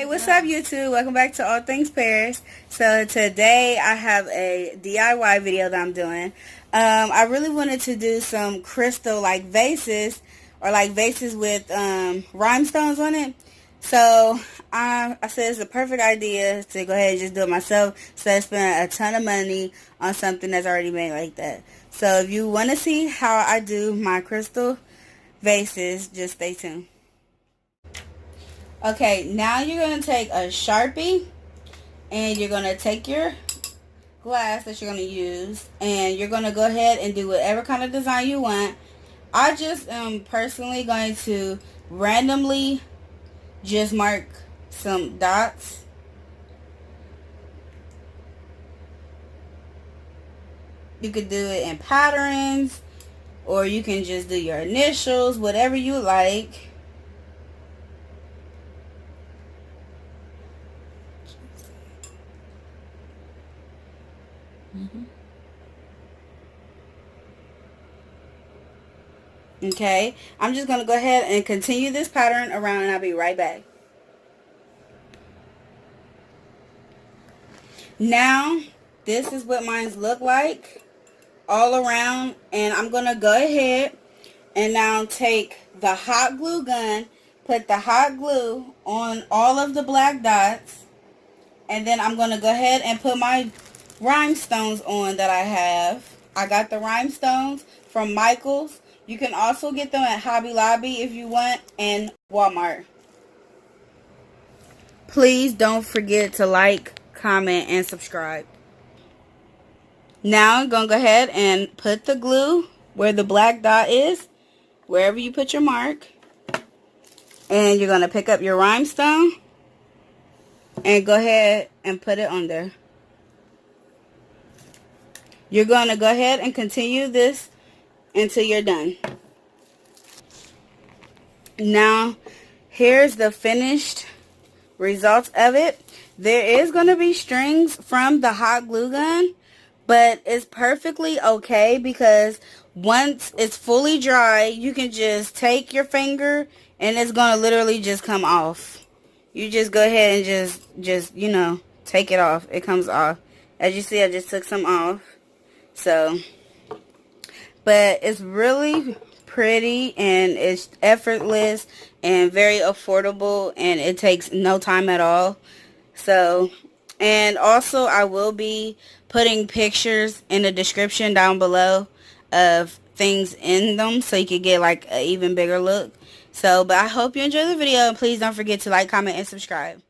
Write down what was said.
What's up YouTube? Welcome back to All Things Paris. So today I have a DIY video that I'm doing. I really wanted to do some crystal like vases or like vases with rhinestones on it. So I said it's a perfect idea to go ahead and just do it myself instead of spending a ton of money on something that's already made like that. So if you want to see how I do my crystal vases, just stay tuned. Okay, now you're going to take a Sharpie and you're going to take your glass that you're going to use and you're going to go ahead and do whatever kind of design you want. I just am personally going to randomly just mark some dots. You could do it in patterns or you can just do your initials, whatever you like. Okay, I'm just going to go ahead and continue this pattern around and I'll be right back. Now, this is what mine look like all around, and I'm going to go ahead and now take the hot glue gun, put the hot glue on all of the black dots, and then I'm going to go ahead and put my rhinestones on that I have. I got the rhinestones from Michael's. You can also get them at Hobby Lobby if you want, and Walmart. Please don't forget to like, comment, and subscribe. Now I'm going to go ahead and put the glue where the black dot is, wherever you put your mark. And you're going to pick up your rhinestone and go ahead and put it on there. You're going to go ahead and continue this until you're done. Now, here's the finished results of it. There is going to be strings from the hot glue gun, but it's perfectly okay because once it's fully dry, you can just take your finger and it's going to literally just come off. You just go ahead and just you know, take it off. It comes off. As you see, I just took some off. So, but it's really pretty and it's effortless and very affordable and it takes no time at all. So, and also I will be putting pictures in the description down below of things in them so you can get like an even bigger look. So, but I hope you enjoy the video and please don't forget to like, comment, and subscribe.